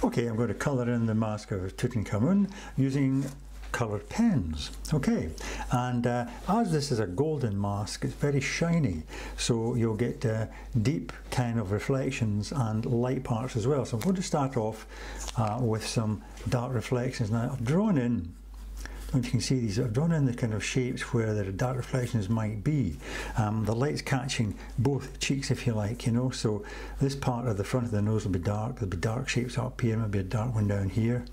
Okay, I'm going to colour in the Mask of Tutankhamun using coloured pens. Okay, and as this is a golden mask, it's very shiny, so you'll get deep kind of reflections and light parts as well. So I'm going to start off with some dark reflections. Now I've drawn in, I don't know if you can see these, I've drawn in the kind of shapes where the dark reflections might be. The light's catching both cheeks, if you like, you know, so this part of the front of the nose will be dark, there'll be dark shapes up here, maybe a dark one down here,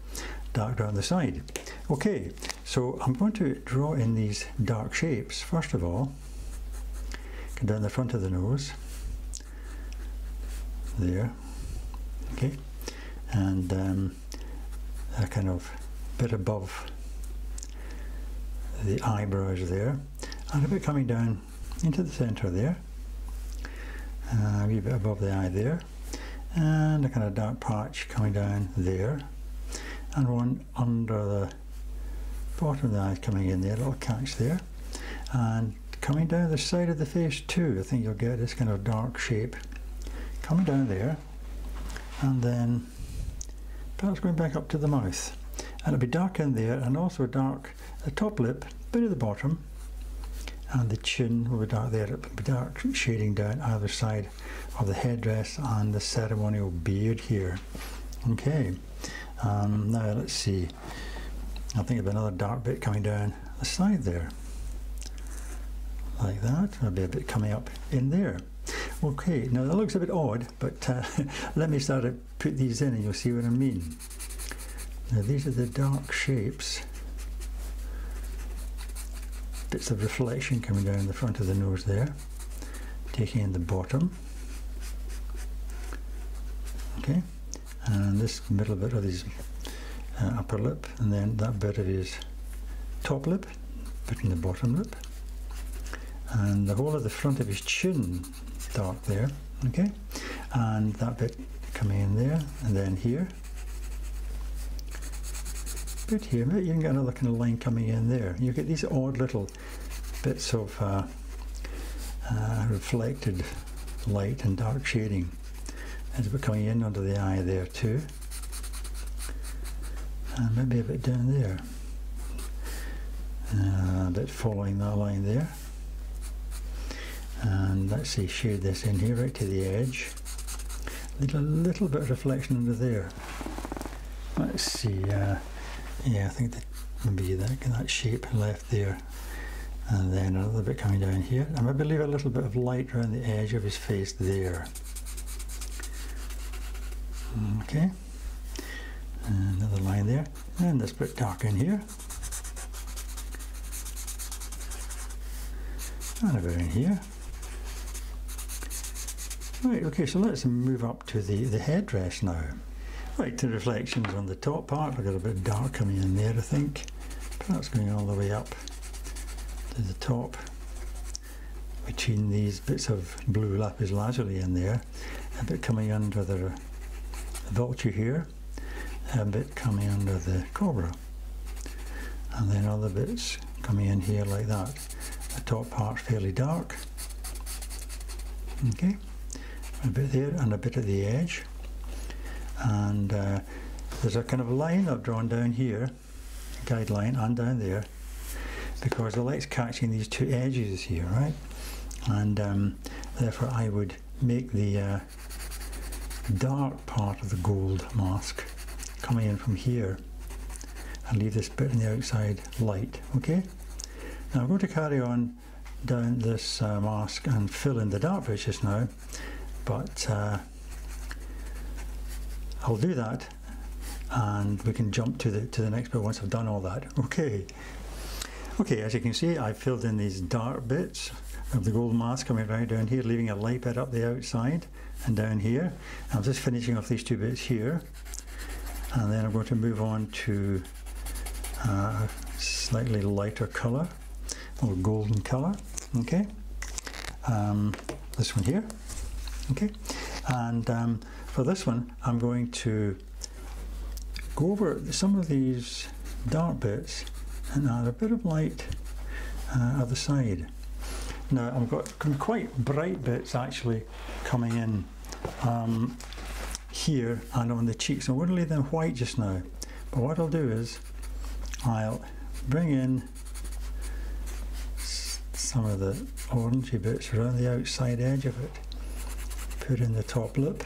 dark down the side. Okay, so I'm going to draw in these dark shapes. First of all, go down the front of the nose, there, okay, and a kind of bit above the eyebrows there, and a bit coming down into the centre there, a wee bit above the eye there, and a kind of dark patch coming down there, and one under the bottom of the eye coming in there, a little catch there, and coming down the side of the face too. I think you'll get this kind of dark shape coming down there, and then perhaps going back up to the mouth, and it'll be dark in there, and also dark the top lip, bit of the bottom, and the chin will be dark there. It'll be dark shading down either side of the headdress and the ceremonial beard here. Okay, now let's see, I think of another dark bit coming down the side there, like that. There'll be a bit coming up in there. Okay, now that looks a bit odd, but let me start to put these in and you'll see what I mean. Now these are the dark shapes, bits of reflection coming down the front of the nose there, taking in the bottom, okay, and this middle bit of his upper lip, and then that bit of his top lip, bit in the bottom lip, and the whole of the front of his chin dark there, okay, and that bit coming in there, and then here, bit here, maybe you can get another kind of line coming in there. You get these odd little bits of reflected light and dark shading. There's a bit coming in under the eye there too, and maybe a bit down there, a bit following that line there, and let's see, shade this in here right to the edge, little bit of reflection under there. Let's see, yeah, I think that maybe that shape left there, and then another bit coming down here, and maybe leave a little bit of light around the edge of his face there. Okay, and another line there, and this bit dark in here, and a bit in here. Right, okay, so let's move up to the headdress now. Right, the reflections on the top part, I've got a bit dark coming in there, I think. Perhaps going all the way up to the top, between these bits of blue lapis lazuli in there, a bit coming under the vulture here, a bit coming under the cobra, and then other bits coming in here like that. The top part's fairly dark, okay, a bit there and a bit at the edge, and there's a kind of line I've drawn down here, guideline, and down there, because the light's catching these two edges here, right, and therefore I would make the dark part of the gold mask coming in from here and leave this bit on the outside light. Okay, now I'm going to carry on down this mask and fill in the dark bits just now, but I'll do that and we can jump to the next bit once I've done all that. Okay, as you can see, I've filled in these dark bits of the gold mask coming right down here, leaving a light bit up the outside and down here. I'm just finishing off these two bits here, and then I'm going to move on to a slightly lighter colour, or golden colour, okay, this one here, okay, and for this one I'm going to go over some of these dark bits and add a bit of light at the side. Now I've got quite bright bits actually coming in here and on the cheeks. I'm going to leave them white just now, but what I'll do is I'll bring in some of the orangey bits around the outside edge of it, put in the top lip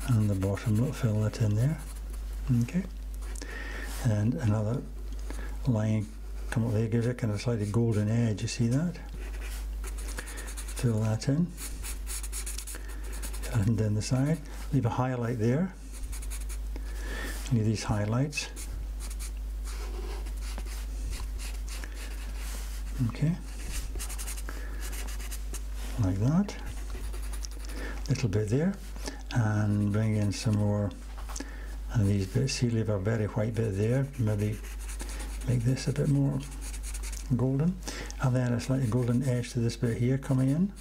and the bottom lip, fill that in there, okay, and another line come up there, gives it kind of slightly golden edge, you see that? Fill that in, and then the side, leave a highlight there, leave these highlights, okay, like that, little bit there, and bring in some more of these bits. See, leave a very white bit there, maybe make this a bit more golden, and then a slightly golden edge to this bit here coming in,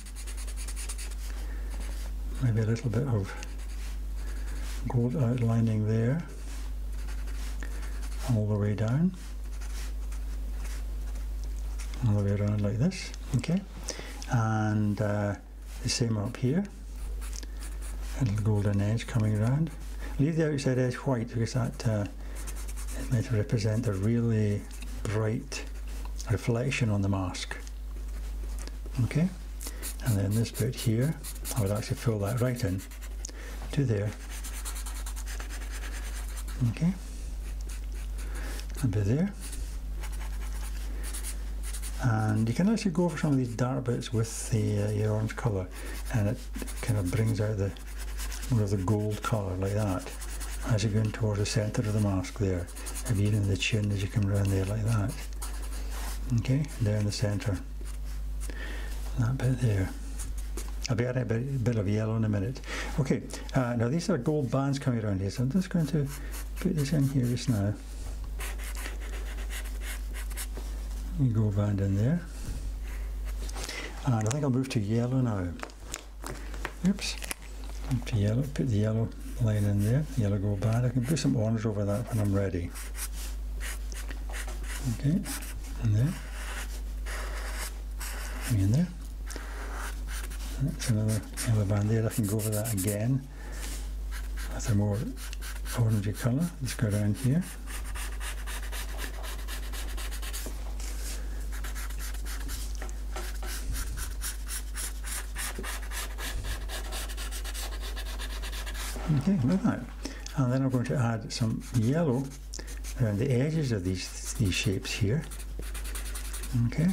maybe a little bit of gold outlining there all the way down, all the way around like this, okay, and the same up here, a little golden edge coming around. Leave the outside edge white because that it might represent a really bright reflection on the mask, okay, and then this bit here I would actually fill that right in to there, okay, a bit there. And you can actually go for some of these dark bits with the your orange colour, and it kind of brings out the more of the gold colour like that as you go in towards the centre of the mask there, maybe even the chin as you come around there like that, okay, there in the centre, that bit there. I'll be adding a bit of yellow in a minute. Okay, now these are gold bands coming around here, so I'm just going to put this in here just now. Gold band in there, and I think I'll move to yellow now. Oops, move to yellow, put the yellow line in there, yellow gold band. I can put some orange over that when I'm ready. Okay, in there, in there. That's another yellow band there. I can go over that again with a more orangey colour. Let's go down here. Okay, like that. And then I'm going to add some yellow around the edges of these shapes here. Okay.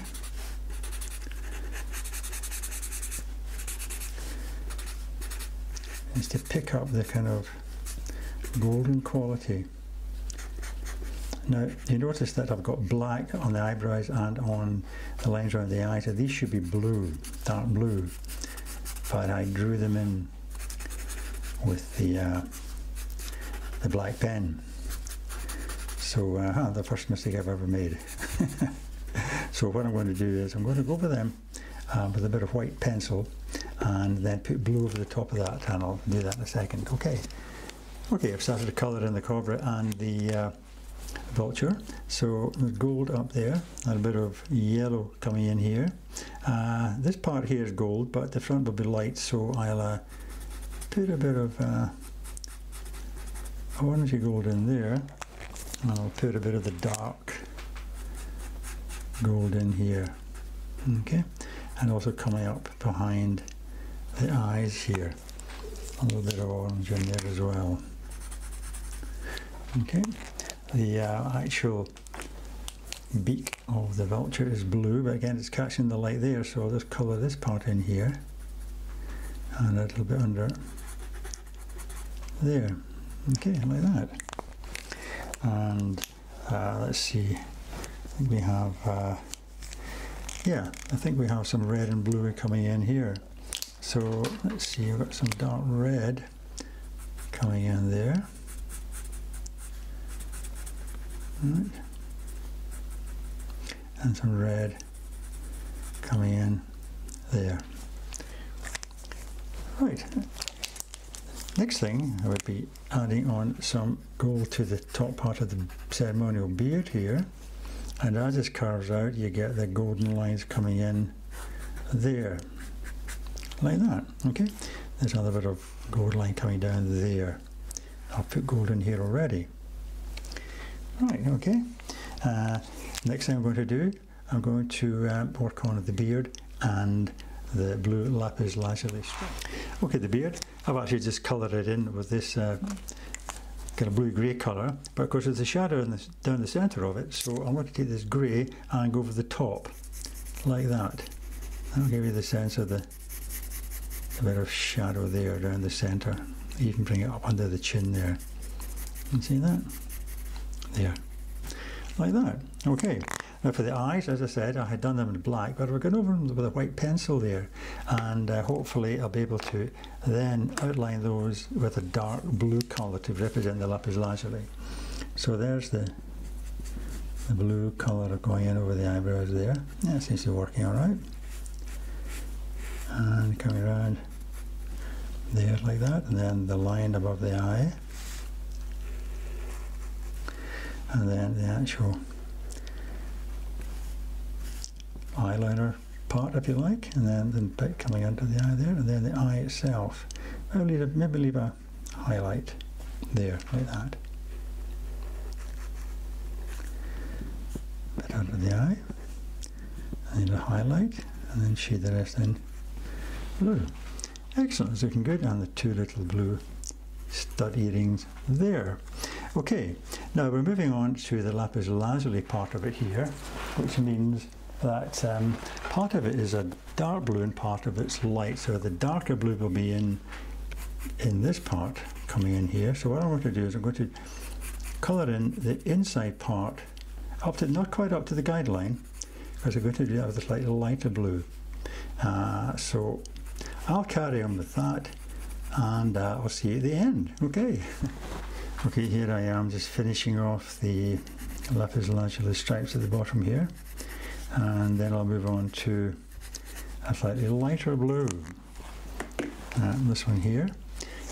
Just to pick up the kind of golden quality. Now, you notice that I've got black on the eyebrows and on the lines around the eyes. So these should be blue, dark blue, but I drew them in with the black pen. So the first mistake I've ever made. So what I'm going to do is I'm going to go over them with a bit of white pencil and then put blue over the top of that, and I'll do that in a second. Okay, I've started to colour in the cobra and the vulture. So the gold up there, and a bit of yellow coming in here. This part here is gold, but the front will be light, so I'll put a bit of orangey gold in there, and I'll put a bit of the dark gold in here, okay, and also coming up behind the eyes here, a little bit of orange in there as well. Okay, the actual beak of the vulture is blue, but again it's catching the light there, so I'll just colour this part in here and a little bit under there, okay, like that. And let's see, I think we have yeah, I think we have some red and blue coming in here. So let's see, I've got some dark red coming in there, right, and some red coming in there. Right, next thing I would be adding on some gold to the top part of the ceremonial beard here, and as this curves out you get the golden lines coming in there, like that. Okay, there's another bit of gold line coming down there. I'll put gold in here already. Right, okay. Next thing I'm going to do, I'm going to work on the beard and the blue lapis lazuli stripe. Okay, the beard, I've actually just coloured it in with this kind of blue-grey colour, but of course there's a shadow in down the centre of it, so I'm going to take this grey and go over the top, like that. That'll give you the sense of the bit of shadow there down the centre. You can bring it up under the chin there. You see that? There. Like that. Okay. Now for the eyes, as I said, I had done them in black, but we're going over them with a white pencil there, and hopefully I'll be able to then outline those with a dark blue colour to represent the lapis lazuli. So there's the blue colour going in over the eyebrows there. Yeah, it seems to be working all right. And coming around there like that, and then the line above the eye, and then the actual eyeliner part, if you like, and then the bit coming under the eye there, and then the eye itself. Maybe leave a highlight there, like that. Bit under the eye, and then a highlight, and then shade the rest in blue. Excellent, it's looking good, and the two little blue stud earrings there. Okay, now we're moving on to the lapis lazuli part of it here, which means that part of it is a dark blue and part of it's light, so the darker blue will be in this part coming in here. So what I'm going to do is I'm going to colour in the inside part up to, not quite up to the guideline, because I'm going to do that with a slightly lighter blue. So I'll carry on with that, and I'll see you at the end. Okay. Okay, here I am just finishing off the lapis lazuli stripes at the bottom here, and then I'll move on to a slightly lighter blue, this one here,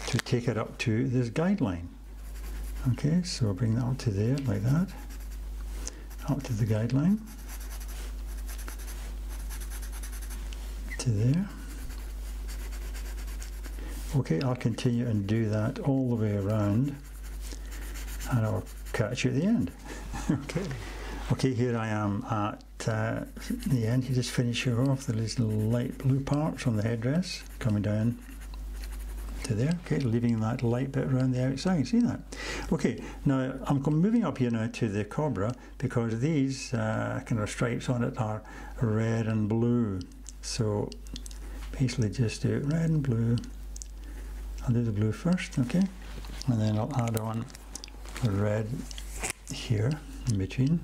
to take it up to this guideline. Okay, so I'll bring that up to there like that, up to the guideline, to there. Okay, I'll continue and do that all the way around, and I'll catch you at the end. Okay. Okay, here I am at the end. You just finish off the little light blue parts on the headdress, coming down to there. Okay, leaving that light bit around the outside. See that? Okay, now I'm moving up here now to the cobra, because these kind of stripes on it are red and blue. So basically just do red and blue. I'll do the blue first, okay, and then I'll add on the red here in between.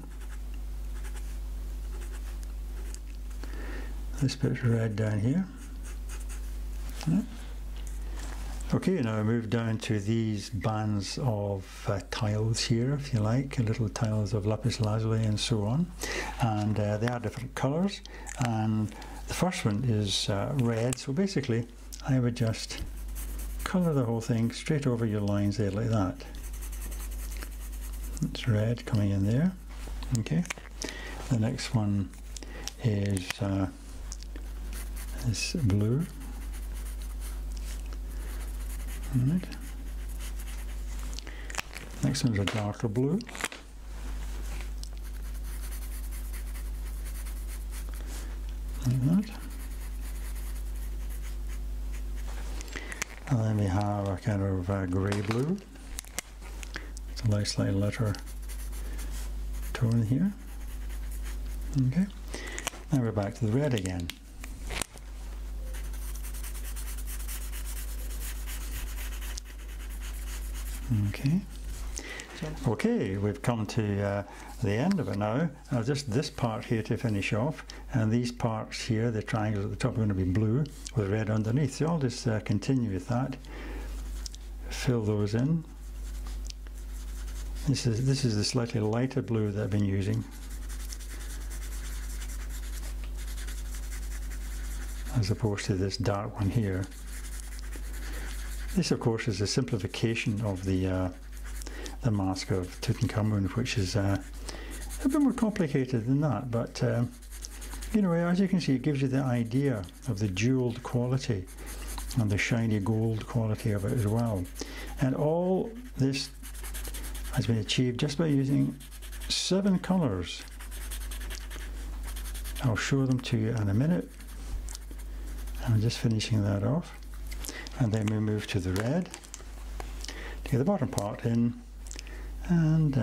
This bit's red down here. Yeah. Okay, now I move down to these bands of tiles here, if you like, little tiles of lapis lazuli and so on, and they are different colours, and the first one is red, so basically I would just colour the whole thing straight over your lines there like that. It's red coming in there. Okay, the next one is blue. All right. Next one's a darker blue. Like that. And then we have a kind of grey blue. It's a nice slightly lighter tone here. Okay. Now we're back to the red again. Okay. Okay, we've come to the end of it now. Just this part here to finish off, and these parts here, the triangles at the top, are going to be blue with red underneath. So I'll just continue with that. Fill those in. This is the slightly lighter blue that I've been using, as opposed to this dark one here. This, of course, is a simplification of the Mask of Tutankhamun, which is a bit more complicated than that, but you know, as you can see, it gives you the idea of the jeweled quality and the shiny gold quality of it as well. And all this has been achieved just by using 7 colours. I'll show them to you in a minute. I'm just finishing that off, and then we move to the red to get the bottom part in, and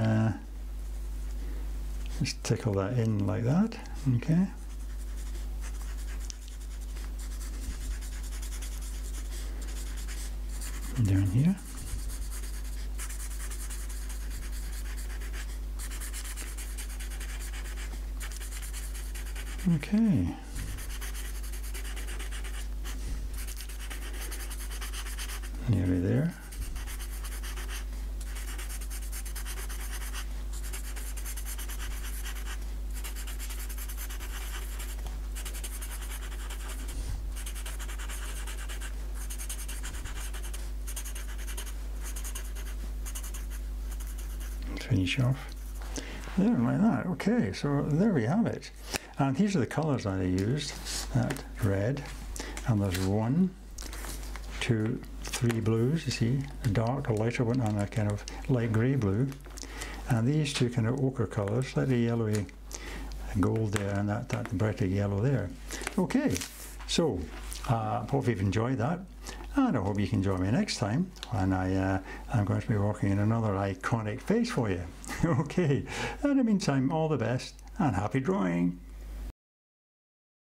just tickle that in like that. Okay. Down here. Okay. Nearly there. Finish off there like that. Okay, so there we have it. And these are the colours that I used. That red, and there's 1, 2, 3 blues, you see, a dark, a lighter one, and a kind of light grey blue. And these 2 kind of ochre colours, slightly yellowy gold there, and that brighter yellow there. Okay, so hope you've enjoyed that, and I hope you can join me next time when I'm going to be working in another iconic face for you. Okay, in the meantime, all the best and happy drawing.